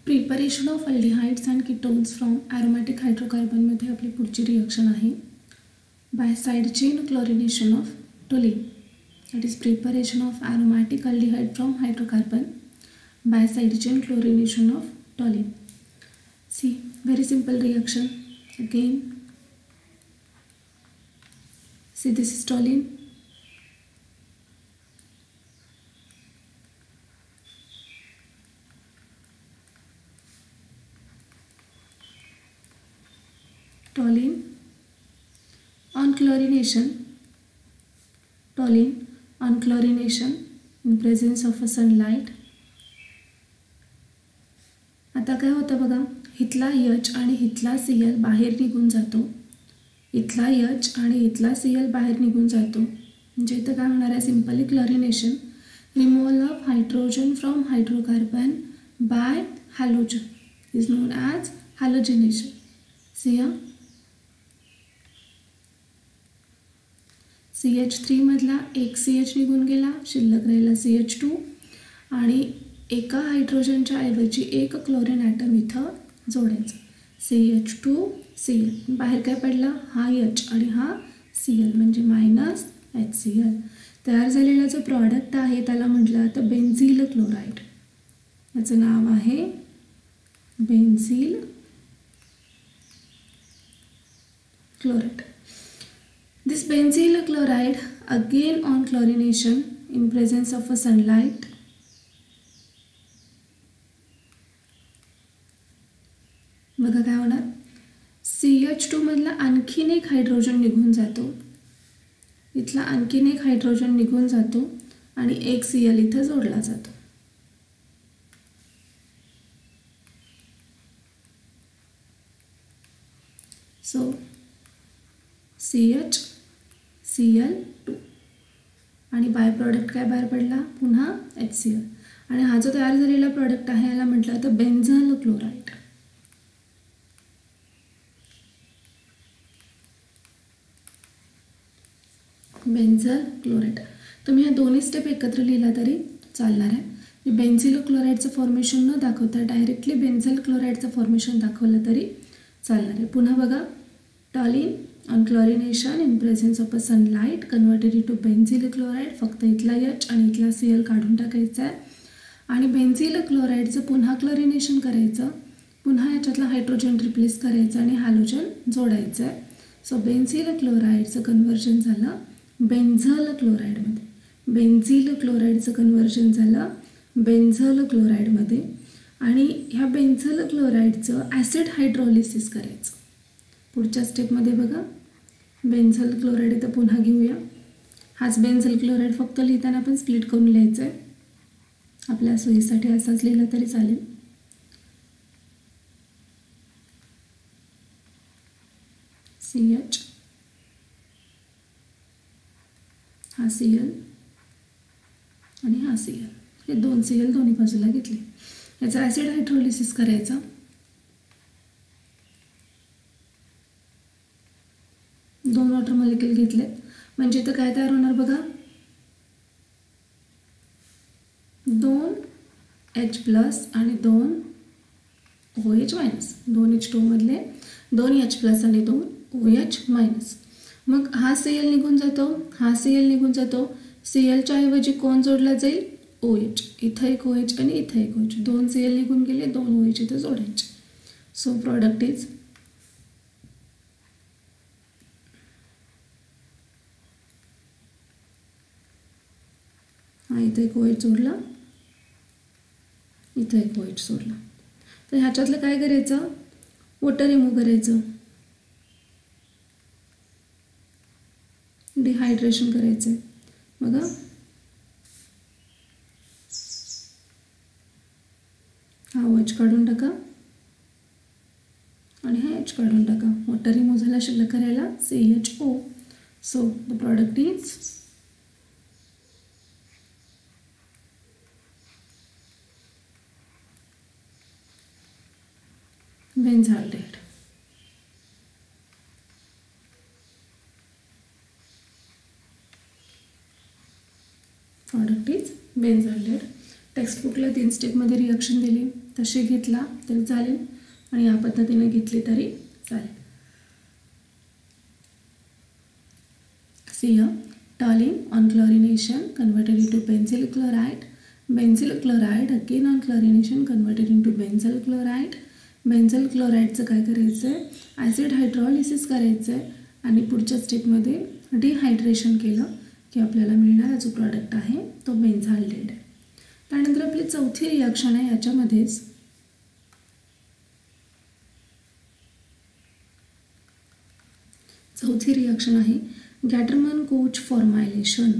Preparation of aldehydes and ketones from aromatic हायड्रोकार्बनमध्ये आपली पुढची रिएक्शन आहे by side chain chlorination of toluene. That is preparation of aromatic aldehyde from hydrocarbon by side chain chlorination of toluene. See, very simple reaction. Again, see, this is toluene. Toluene on chlorination. Toluene on chlorination in presence of a sunlight. आता काय होतं बघा, इथला H आणि इथला Cl बाहेर निघून जातो. इथला H आणि इथला Cl बाहेर निघून जातो. म्हणजे इथं काय होणार आहे, simply chlorination, removal of hydrogen from hydrocarbon by halogen is known as halogenation. सिया CH3 मधला एक CH निघून गेला, शिल्लक राहिला CH2 आणि एका हायड्रोजनच्या ऐवजी एक क्लोरीन ॲटम इथं जोडायचं. CH2Cl. बाहेर काय पडला, हा H आणि हा Cl म्हणजे -HCl. तयार झालेला जो प्रॉडक्ट आहे त्याला म्हटलं जातं बेन्झिल क्लोराईड. याचं नाव आहे बेन्झिल chloride. This benzyl chloride again on chlorination in presence of a sunlight बघा काय होणार, CH2 मधला आणखीन एक हायड्रोजन निघून जातो, इथला आणखीन एक हायड्रोजन निघून जातो आणि एक Cl इथं जोडला जातो. सो CH2 आणि बाय प्रॉडक्ट काय बाहेर पडला, पुन्हा HCl. आणि हा जो तयार झालेला प्रॉडक्ट आहे याला म्हटलं जातं बेन्झल क्लोराईड. बेन्झल क्लोराईड. तुम्ही या दोन्ही स्टेप एकत्र लिहिला तरी चालणार आहे. बेन्झिल क्लोराईडचं फॉर्मेशन न दाखवता डायरेक्टली बेन्झल क्लोराईडचं फॉर्मेशन दाखवलं तरी चालणार आहे. पुन्हा बघा, toluene on chlorination in presence of a sunlight converted into benzyl chloride. फक्त इथला H आणि इथला Cl काढून टाकायचा आहे आणि बेन्झिल क्लोराईडचं पुन्हा क्लोरिनेशन करायचं, पुन्हा याच्यातला हायड्रोजन रिप्लेस करायचं आणि हॅलोजन जोडायचं आहे. सो बेन्झिल क्लोराईडचं कन्वर्जन झालं बेन्झल क्लोराईडमध्ये, बेन्झिल क्लोराईडचं कन्वर्जन झालं बेन्झल क्लोराईडमध्ये आणि ह्या बेन्झल क्लोराईडचं ॲसिड हायड्रोलिसिस करायचं. पुढच्या स्टेपमध्ये बघा, बेन्झल क्लोराईड इथं पुन्हा घेऊया. हाच बेन्झल क्लोराईड फक्त लिहिताना आपण स्प्लिट करून लिहायचं आहे. आपल्या सोयीसाठी असाच लिहिला तरी चालेल. CH, हा Cl आणि हा Cl, हे दोन Cl दोन्ही बाजूला घेतले. याचा ॲसिड हायड्रोलिसिस करायचा. दोन वॉटर मॉलिक्यूल घेतलेत म्हणजे इथं काय तयार होणार बघा, 2 H+ आणि 2 OH-. 2 H2 मधले 2 H+ आणि 2 OH-. मग हा Cl निघून जातो, हा Cl निघून जातो. Clच्या ऐवजी कोण जोडला जाईल, OH. इथं एक OH आणि इथं एक OH. 2 Cl निघून गेले, 2 OH इथं जोडायचे. सो प्रॉडक्ट इज हा इथं एक OH जोडला, इथं एक OH सोडला. तर ह्याच्यातलं काय करायचं, वॉटर रिमूव्ह करायचं, डिहायड्रेशन करायचं. बघा हा OH काढून टाका आणि हा H काढून टाका. वॉटर रिमूव्ह झाला, शिल्लक करायला CHO. So the product is benzaldehyde. Product is benzaldehyde. टेक्स्टबुकला 3 स्टेपमध्ये रिॲक्शन दिली तशी घेतला तरी चालेल आणि या पद्धतीने घेतली तरी चालेल. See here, toluene on chlorination converted into benzyl chloride. Benzyl chloride again on chlorination converted into benzyl chloride. बेन्झल क्लोराईडचं काय करायचं आहे, ॲसिड हायड्रॉलिसिस करायचं आहे आणि पुढच्या स्टेपमध्ये डिहायड्रेशन केलं की आपल्याला मिळणारा जो प्रॉडक्ट आहे तो बेन्झाल्डेट आहे. त्यानंतर आपली चौथी रिॲक्शन आहे, याच्यामध्येच चौथी रिॲक्शन आहे Gattermann Koch formylation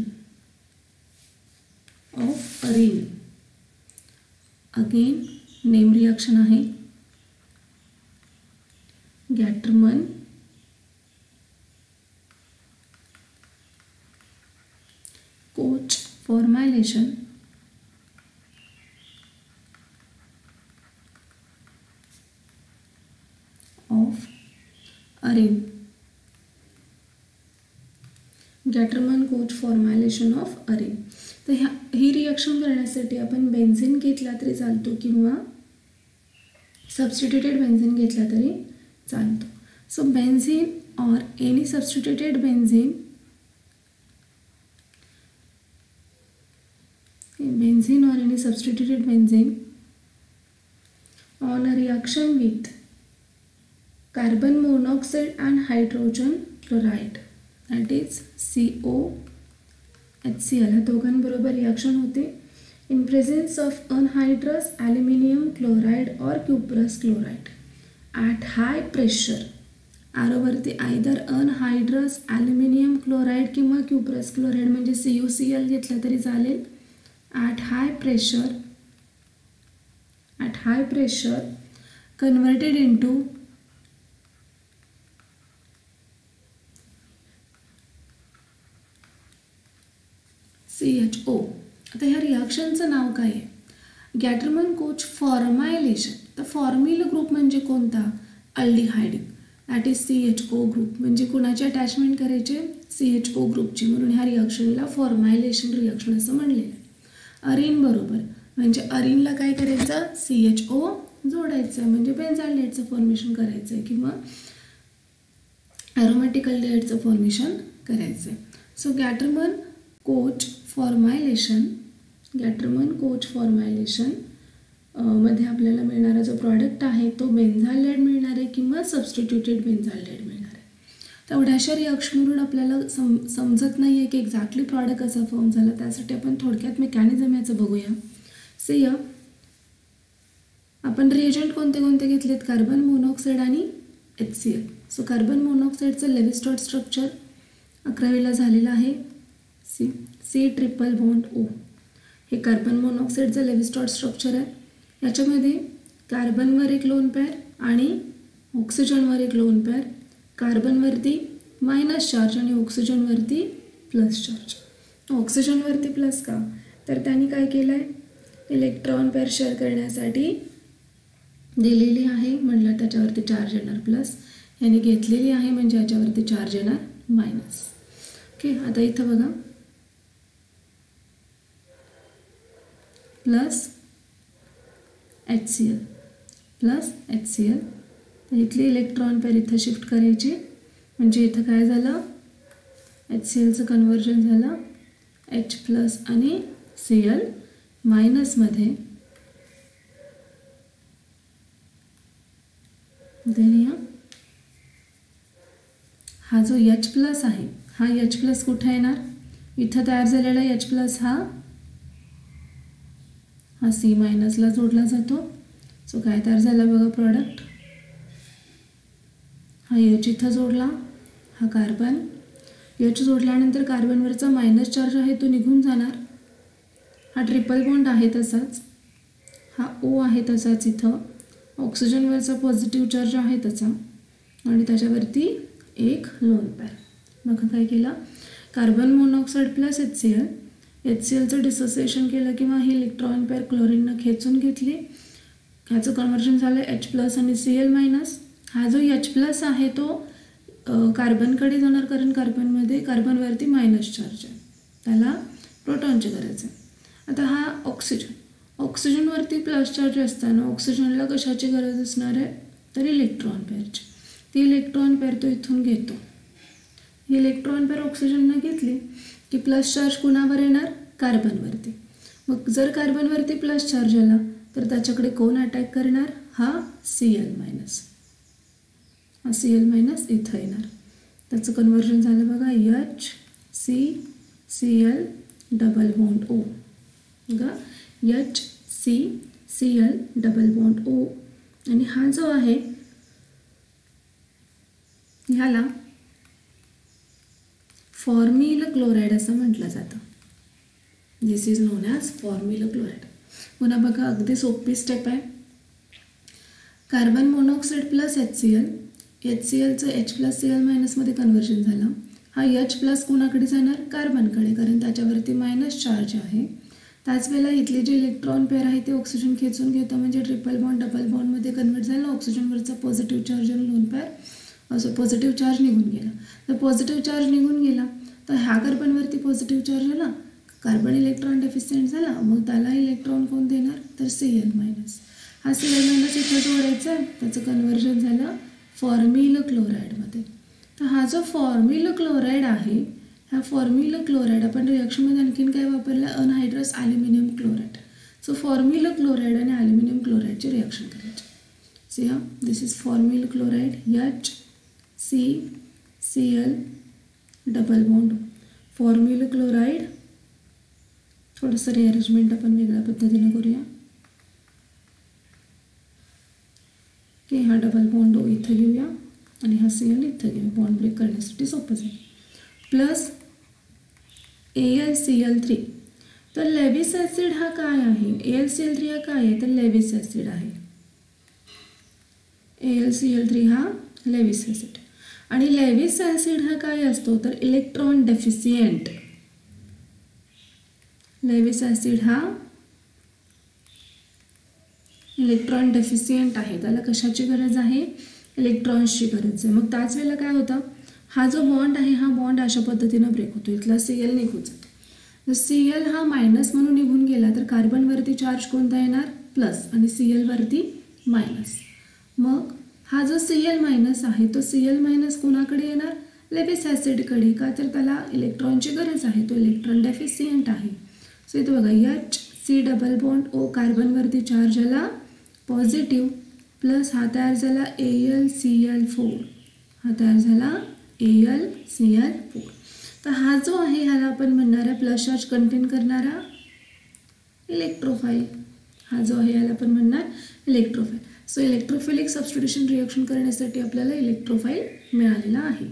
of arene. Again name reaction आहे Gattermann Koch formylation of arene. Gattermann Koch formylation of arene. तर ही रिॲक्शन करण्यासाठी आपण बेन्झीन घेतला तरी चालतो किंवा सबस्टिट्यूटेड बेन्झीन घेतला तरी चालतो. So benzene or any substituted benzene or any substituted benzene on a reaction with carbon monoxide and hydrogen chloride, that is COHCl, ह्या दोघांबरोबर रिॲक्शन होते in presence of anhydrous aluminum chloride or cuprous chloride at high pressure. आरोवरती either anhydrous aluminium chloride किंवा cuprous chloride म्हणजे CuCl घेतलं तरी चालेल. At high pressure converted into CHO. आता ह्या रिॲक्शनचं नाव काय आहे, गॅटरमन कोच फॉर्मायलेशन. तर फॉर्मिल ग्रुप म्हणजे कोणता, aldehyde, that is CHO group. म्हणजे कोणाची अटॅचमेंट करायचे, CHO ग्रुपची, म्हणून ह्या रिॲक्शनला फॉर्मायलेशन रिॲक्शन असं म्हणलेलं आहे. अरीन बरोबर म्हणजे अरीनला काय करायचं, CHO जोडायचं आहे म्हणजे बेन्झाल्डेटचं फॉर्मेशन करायचं आहे किंवा ॲरोमॅटिक अल्डिहाइडचं फॉर्मेशन करायचं आहे. सो गॅटरमन कोच फॉर्मायलेशन मध्ये आपल्याला मिळणारा जो प्रॉडक्ट आहे तो बेन्झाल्डेट मिळणार आहे किंवा सबस्टिट्यूटेड बेन्झाल्डेट मिळणार आहे. तेवढ्याशा रिॲक्शनवरून आपल्याला समजत नाही आहे की एक्झॅक्टली प्रॉडक्ट कसा फॉर्म झाला. त्यासाठी आपण थोडक्यात मेकॅनिझम याचं बघूया. से या आपण रिएजंट कोणते कोणते घेतलेत, कार्बन मोनॉक्साईड आणि HCl. सो कार्बन मोनॉक्साईडचं लेव्हिस्टॉट स्ट्रक्चर 11वीला झालेलं आहे, C ट्रिपल बॉन्ड O. हे कार्बन मोनॉक्साईडचं लेव्हिस्टॉट स्ट्रक्चर आहे. याच्यामध्ये कार्बनवर एक लोन पेअर आणि ऑक्सिजनवर एक लोन पेअर, कार्बनवरती मायनस चार्ज आणि ऑक्सिजनवरती प्लस चार्ज. ऑक्सिजनवरती प्लस का, तर त्यांनी काय केलं आहे, इलेक्ट्रॉन पेअर शेअर करण्यासाठी दिलेली आहे म्हटलं त्याच्यावरती चार्ज येणार प्लस, यांनी घेतलेली आहे म्हणजे याच्यावरती चार्ज येणार मायनस. ओके, आता इथं बघा प्लस HCl, तर इथली इलेक्ट्रॉन पेअर इथं शिफ्ट करायची म्हणजे इथं काय झालं, HClचं कन्वर्जन झालं H+ आणि Cl मायनसमध्ये. देन हा जो H+ आहे हा H+ कुठे येणार, इथं तयार झालेला H+ हा C- जोडला जातो. सो काय तयार झाला बघा प्रॉडक्ट, हा H इथं जोडला, हा कार्बन H जोडल्यानंतर कार्बनवरचा मायनस चार्ज आहे तो निघून जाणार. हा ट्रिपल बॉन्ड आहे तसाच, हा O आहे तसाच, इथं ऑक्सिजनवरचा पॉझिटिव्ह चार्ज आहे त्याचा आणि त्याच्यावरती एक लोन पेअर. मग काय केलं, कार्बन मोनॉक्साईड प्लस HClचं डिसोसिएशन केलं किंवा ही इलेक्ट्रॉन पेअर क्लोरीननं खेचून घेतली, ह्याचं कन्वर्जन झालं H+ आणि Cl-. हा जो H+ आहे तो कार्बनकडे जाणार कारण कार्बनवरती मायनस चार्ज आहे, त्याला प्रोटॉनची गरज आहे. आता हा ऑक्सिजनवरती प्लस चार्ज असताना ऑक्सिजनला कशाची गरज असणार आहे, तर इलेक्ट्रॉन पेअरची. ती इलेक्ट्रॉन पेअर तो इथून घेतो. ही इलेक्ट्रॉन पेअर ऑक्सिजननं घेतली की प्लस चार्ज कुणावर येणार, कार्बनवरती. मग जर कार्बनवरती प्लस चार्ज आला तर त्याच्याकडे कोण अटॅक करणार, हा Cl मायनस. हा Cl मायनस इथं येणार. त्याचं कन्व्हर्जन झालं बघा, HCCl डबल बॉन्ड O. बघा HCCl डबल बॉन्ड O. आणि हा जो आहे ह्याला फॉर्मिल क्लोराईड असं म्हटलं जातं. This is known as formyl chloride. पुन्हा बघा अगदी सोपी स्टेप आहे. कार्बन मोनॉक्साईड प्लस HCl, HClचं H+Cl मायनसमध्ये कन्व्हर्जन झालं. हा H+ कोणाकडे जाणार, कार्बनकडे, कारण त्याच्यावरती मायनस चार्ज आहे. त्याच वेळेला इथले जे इलेक्ट्रॉन पेअर आहे ते ऑक्सिजन खेचून घेतं, म्हणजे ट्रिपल बॉन्ड डबल बॉन्डमध्ये कन्वर्ट झालं. ऑक्सिजनवरचा पॉझिटिव्ह चार्ज आणि लोन पेअर असं पॉझिटिव्ह चार्ज निघून गेला. तर पॉझिटिव्ह चार्ज निघून गेला तर ह्या कार्बनवरती पॉझिटिव्ह चार्ज आला, कार्बन इलेक्ट्रॉन डेफिशियंट झाला. मग त्याला इलेक्ट्रॉन कोण देणार, तर Cl मायनस. हा Cl मायनस इथं जोडायचा आहे, त्याचं कन्व्हर्जन झालं फॉर्मिल क्लोराईडमध्ये. तर हा जो फॉर्मिल क्लोराईड आहे, ह्या फॉर्मिल क्लोराईड आपण रिॲक्शनमध्ये आणखीन काय वापरलं, anhydrous aluminium chloride. So formyl chloride आणि ॲल्युमिनियम क्लोराईडची रिॲक्शन करायची. सो या this is formyl chloride, HCCl double bond. Formyl chloride थोडंसं रिअरेंजमेंट आपण वेगळ्या पद्धतीने करूया की हा डबल बॉन्ड O इथं घेऊया आणि हा Cl इथं घेऊया, बॉन्ड ब्रेक करण्यासाठी सोपं जाईल. Plus AlCl3. तर लेविस ॲसिड हा काय आहे, AlCl3 हा काय आहे, तर लेविस ॲसिड आहे. AlCl3 हा लेविस ॲसिड. आणि लेविस ॲसिड हा काय असतो, तर इलेक्ट्रॉन डेफिशियंट. लेविस ॲसिड हा इलेक्ट्रॉन डेफिशियंट आहे. त्याला कशाची गरज आहे, इलेक्ट्रॉन्सची गरज आहे. मग त्याच वेळेला काय होतं, हा जो बॉन्ड आहे हा बॉन्ड अशा पद्धतीनं ब्रेक होतो, इथला Cl निघून जातो. जर Cl हा मायनस म्हणून निघून गेला तर कार्बनवरती चार्ज कोणता येणार, प्लस, आणि Cl वरती मायनस. मग हा जो Cl मायनस आहे तो Cl मायनस कोणाकडे येणार, लेविस ॲसिडकडे. का तर त्याला इलेक्ट्रॉनची गरज आहे, तो इलेक्ट्रॉन डेफिशियंट आहे. सो इथं बघा HC डबल बॉन्ड O, कार्बनवरती चार्ज आला पॉझिटिव्ह, प्लस हा तयार झाला AlCl4. हा तयार झाला AlCl4. तर हा जो आहे ह्याला आपण म्हणणार आहे प्लस चार्ज कंटेन करणारा इलेक्ट्रोफाईल. हा जो आहे ह्याला आपण म्हणणार इलेक्ट्रोफाईल. सो इलेक्ट्रोफिलिक सबस्टिट्यूशन रिॲक्शन करण्यासाठी आपल्याला इलेक्ट्रोफाईल मिळालेला आहे.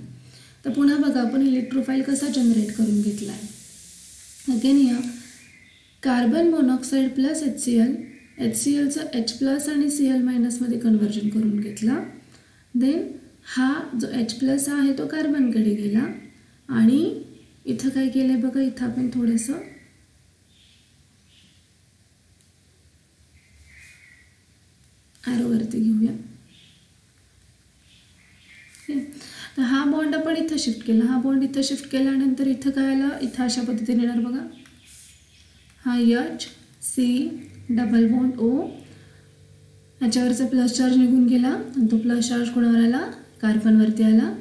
तर पुन्हा बघा आपण इलेक्ट्रोफाईल कसा जनरेट करून घेतला आहे. अगेन या कार्बन मोनॉक्साईड प्लस HClचं H+ आणि Cl मायनसमध्ये कन्व्हर्जन करून घेतला. देन हा जो H+ आहे तो कार्बनकडे गेला आणि इथं काय केलं आहे बघा, इथं आपण थोडंसं ॲरोवरती घेऊया. तर हा बॉन्ड आपण इथं शिफ्ट केला. हा बॉन्ड इथं शिफ्ट केल्यानंतर इथं काय आलं, इथं अशा पद्धतीने येणार बघा. हा HC डबल बॉन्ड O, ह्याच्यावरचा प्लस चार्ज निघून गेला आणि तो प्लस चार्ज कोणावर आला, कार्बनवरती आला.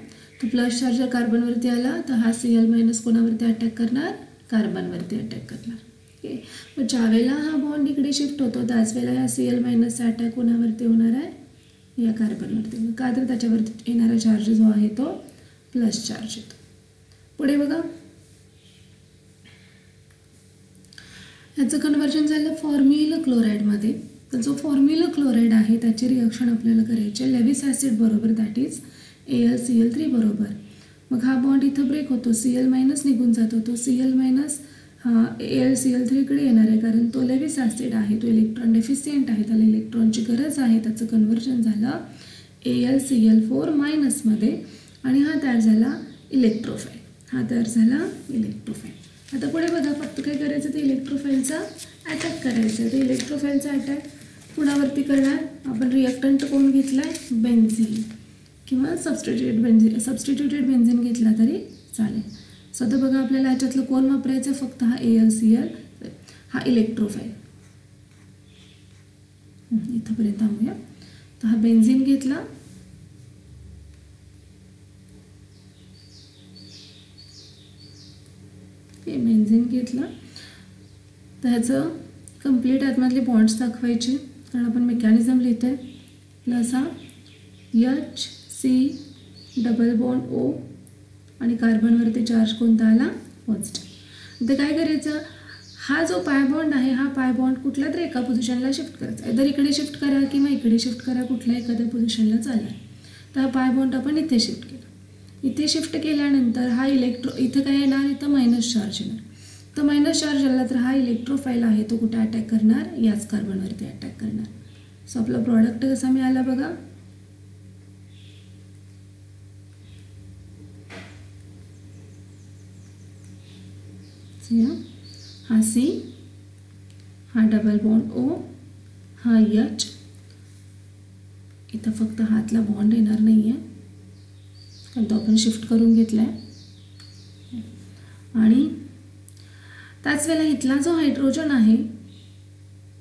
तो प्लस चार्ज जर कार्बनवरती आला तर हा Cl मायनस कोणावरती अटॅक करणार, कार्बनवरती अटॅक करणार. ओके. मग ज्या वेळेला हा बॉन्ड इकडे शिफ्ट होतो त्याच वेळेला या Cl मायनसचा अटॅक कोणावरती होणार आहे, या कार्बनवरती. मग का तर त्याच्यावरती येणारा चार्ज जो आहे तो प्लस चार्ज येतो. पुढे बघा ह्याचं कन्व्हर्जन झालं फॉर्मिल क्लोराईडमध्ये. तर जो फॉर्मिल क्लोराईड आहे त्याची रिॲक्शन आपल्याला करायची लेविस ॲसिड बरोबर, दॅट इज AlCl3 बरोबर. मग हा बॉन्ड इथं ब्रेक होतो, Cl मायनस निघून जातो. तो Cl मायनस हा AlCl3कडे येणार आहे कारण तो लेविस ॲसिड आहे, तो इलेक्ट्रॉन डेफिशियंट आहे, त्याला इलेक्ट्रॉनची गरज आहे. त्याचं कन्व्हर्जन झालं AlCl4 मायनसमध्ये आणि हा तयार झाला इलेक्ट्रोफाईल. हा तयार झाला इलेक्ट्रोफाईल. आता पुढे बघा फक्त काय करायचं, ते इलेक्ट्रोफाईलचा अटॅक करायचं. ते इलेक्ट्रोफाईलचा अटॅक कुणावरती करणार, आपण रिॲक्टंट कोण घेतला आहे, बेन्झीन किंवा सबस्टिट्यूटेड बेन्झीन घेतला तरी चालेल. सध्या बघा आपल्याला ह्याच्यातलं कोण वापरायचं, फक्त हा AlCl, हा इलेक्ट्रोफाईल. इथंपर्यंत थांबूया. तर हा बेन्झीन घेतला, बेन्झीन घेतला. तर ह्याचं कंप्लीट आतमधले बॉन्ड्स दाखवायचे, कारण आपण मेकॅनिझम लिहितो आहे. प्लस हा HC डबल बॉन्ड O आणि कार्बनवरती चार्ज कोणता आला? पॉझिटिव्ह. तर काय करायचं, हा जो पाय बॉन्ड आहे हा पाय बॉन्ड कुठल्या तरी एका पोझिशनला शिफ्ट करायचा. इधर इकडे शिफ्ट करा किंवा इकडे शिफ्ट करा, कुठल्या एखाद्या पोझिशनला चालला. तर हा पाय बॉन्ड आपण इथे शिफ्ट केला. इथे शिफ्ट केल्यानंतर हा इथं काय येणार, इथं मायनस चार्ज येणार. तर मायनस चार्ज आला तर हा इलेक्ट्रोफाईल आहे तो कुठे अटॅक करणार, याच कार्बनवरती अटॅक करणार. सो आपला प्रॉडक्ट कसा मिळाला बघा. हा C, हा डबल बॉन्ड O, हा H. इथं फक्त हातला बॉन्ड येणार नाही आहे कारण तो आपण शिफ्ट करून घेतला आहे. आणि त्याच वेळेला इथला जो हायड्रोजन आहे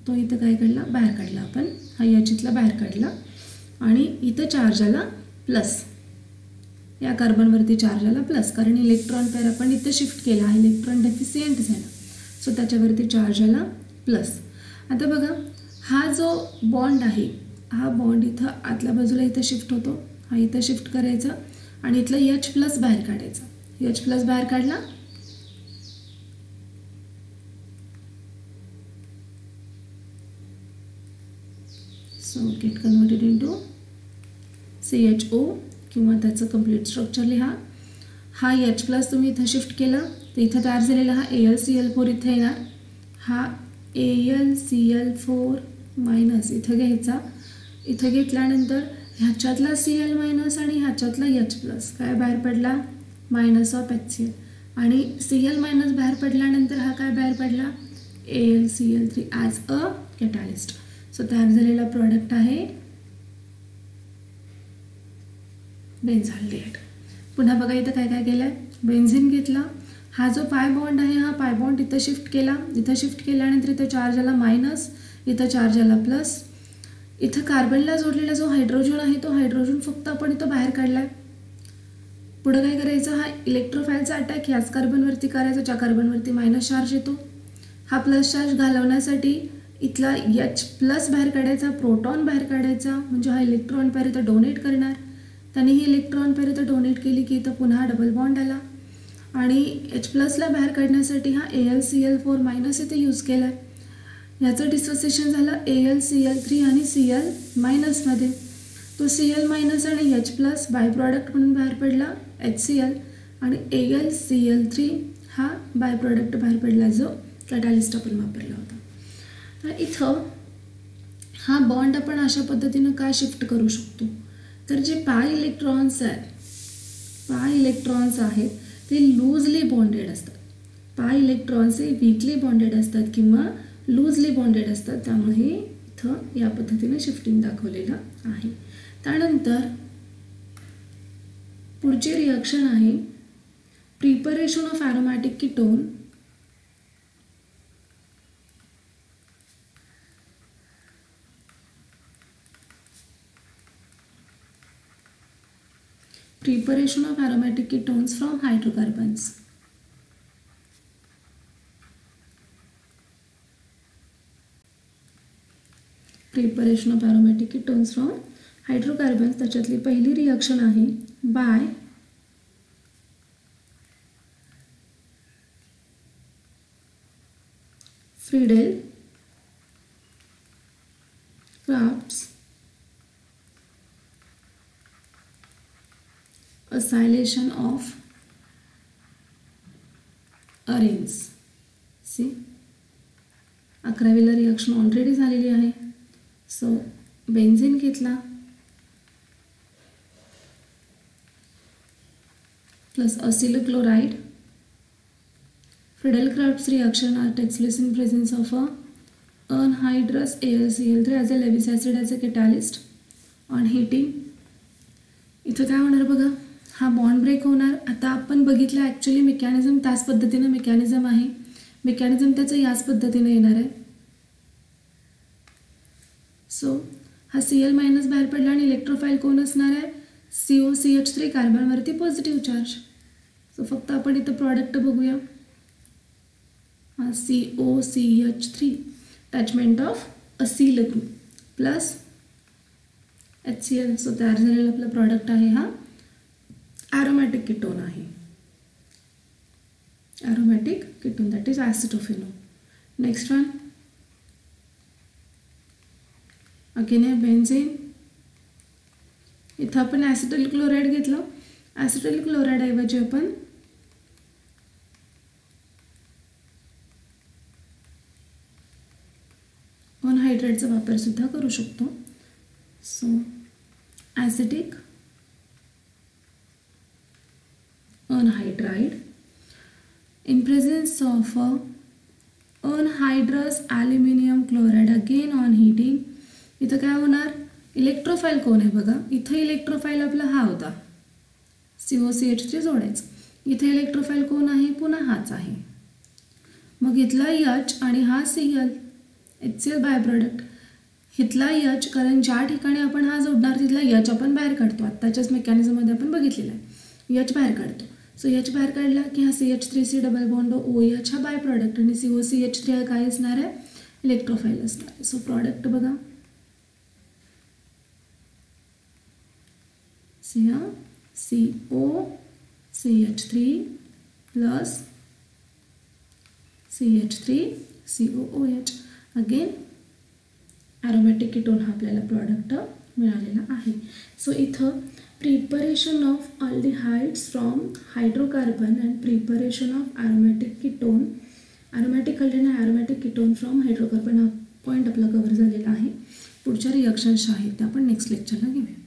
तो इथं काय काढला, बाहेर काढला आपण. हा H इथला बाहेर काढला आणि इथं चार्ज आला प्लस, या कार्बनवरती चार्ज आला प्लस, कारण इलेक्ट्रॉन पेअर आपण इथं शिफ्ट केला, हा इलेक्ट्रॉन डेफिशियंट झाला. सो त्याच्यावरती चार्ज आला प्लस. आता बघा हा जो बॉन्ड आहे हा बॉन्ड इथं आतल्या बाजूला इथं शिफ्ट होतो, हा इथं शिफ्ट करायचा आणि इथलं H प्लस बाहेर काढायचा. H प्लस बाहेर काढला, so get converted into CHO किंवा त्याचं कंप्लीट स्ट्रक्चर लिहा. हा H प्लस तुम्ही इथं शिफ्ट केला तर इथं तयार झालेला हा AlCl4 इथे येणार. हा AlCl4 मायनस इथं घ्यायचा. इथं घेतल्यानंतर ह्याच्यातला Cl मायनस आणि ह्याच्यातला H प्लस काय बाहेर पडला, मायनस ऑफ HCl. आणि Cl मायनस बाहेर पडल्यानंतर हा काय बाहेर पडला, AlCl3 as a catalyst. So तयार झालेला प्रॉडक्ट आहे बेन्झाल्डिहाइड. पुन्हा बघा इथं काय काय केलं आहे, बेन्झीन घेतला, हा जो पाय बॉन्ड आहे हा पाय बॉन्ड इथं शिफ्ट केला. इथं शिफ्ट केल्यानंतर इथं चार्ज आला मायनस, इथं चार्ज आला प्लस. इथं कार्बनला जोडलेला जो हायड्रोजन आहे तो हायड्रोजन फक्त आपण इथं बाहेर काढला आहे. पुढं काय करायचं, हा इलेक्ट्रोफाईलचा अटॅक ह्याच कार्बनवरती करायचा ज्या कार्बनवरती मायनस चार्ज येतो. हा प्लस चार्ज घालवण्यासाठी इथला H प्लस बाहेर काढायचा, प्रोटॉन बाहेर काढायचा, म्हणजे हा इलेक्ट्रॉन पेअर इथं डोनेट करणार. त्याने ही इलेक्ट्रॉन पेअर इथं डोनेट केली की इथं पुन्हा डबल बॉन्ड आला. आणि H प्लसला बाहेर काढण्यासाठी हा AlCl4 मायनस इथे यूज केला आहे. ह्याचं डिसोसिएशन झालं AlCl3 आणि Cl मायनसमध्ये. तो Cl मायनस आणि H प्लस बाय प्रॉडक्ट म्हणून बाहेर पडला HCl आणि AlCl3 हा बाय प्रॉडक्ट बाहेर पडला जो कॅटॅलिस्ट आपण वापरला होता. तर इथं हा बॉन्ड आपण अशा पद्धतीनं काय शिफ्ट करू शकतो, तर जे पाय इलेक्ट्रॉन्स आहेत ते लूजली बॉन्डेड असतात. पाय इलेक्ट्रॉन्स हे वीकली बॉन्डेड असतात किंवा लूजली बॉन्डेड असतात. त्यामुळे इथं या पद्धतीने शिफ्टिंग दाखवलेलं आहे. त्यानंतर पुढची रिॲक्शन आहे preparation of aromatic ketone. Preparation of aromatic ketones from hydrocarbons. Preparation of aromatic ketones from hydrocarbons. त्याच्यातली पहिली रिॲक्शन आहे by Friedel Crafts acylation of arenes. See 11वीला रिॲक्शन ऑलरेडी झालेली आहे. सो बेन्झीन घेतला plus acyl chloride. Friedel Crafts reaction takes place in presence of a anhydrous AlCl3 as a Lewis acid as a catalyst on heating. इथं काय होणार बघा, हा bond break होणार. आता आपण बघितलं ॲक्च्युली मेकॅनिझम त्याच पद्धतीनं मेकॅनिझम आहे. मेकॅनिझम त्याचं याच पद्धतीनं येणार आहे. सो हा Cl मायनस बाहेर पडला आणि इलेक्ट्रोफाईल कोण असणार आहे, COCH3 कार्बनवरती पॉझिटिव्ह चार्ज. सो फक्त आपण इथं प्रॉडक्ट बघूया. हा COCH3 attachment of acyl group plus HCl. So तयार झालेला आपला प्रॉडक्ट आहे हा ॲरोमॅटिक कीटोन आहे. Aromatic ketone that is acetophenol. Next one again आहे बेन्झीन. इथं आपण ॲसिटल क्लोराईड घेतलं. ॲसिटल क्लोराईड ऐवजी आपण अनहायड्रेटचा वापर सुद्धा करू शकतो. So acetic anhydride in presence of a anhydrous aluminum chloride again on heating. इथं काय होणार, इलेक्ट्रोफाईल कोण आहे बघा, इथं इलेक्ट्रोफाईल आपला हा होता COCH3 जोडायचं. इथे इलेक्ट्रोफाईल कोण आहे, पुन्हा हाच आहे. मग इथला H आणि हा Cl HCl बाय प्रोडक्ट. इथला H कारण ज्या ठिकाणी आपण हा जोडणार तिथला H आपण बाहेर काढतो. आत्ताच्याच मेकॅनिझममध्ये आपण बघितलेलं आहे, H बाहेर काढतो. सो H बाहेर काढला की हा CH3C डबल बॉन्ड OH हा बाय प्रॉडक्ट आणि COCH3 हा काय असणार आहे, इलेक्ट्रोफाईल असणार आहे. सो प्रॉडक्ट बघा, COCH3 plus CH3COOH. Again aromatic ketone हा आपल्याला प्रॉडक्ट मिळालेला आहे. सो इथं preparation of aldehydes from hydrocarbon and preparation of aromatic ketone, aromatic aldene and aromatic ketone from hydrocarbon हा पॉईंट आपला कव्हर झालेला आहे. पुढच्या रिॲक्शन्स आहेत त्या आपण नेक्स्ट लेक्चरला घेऊया.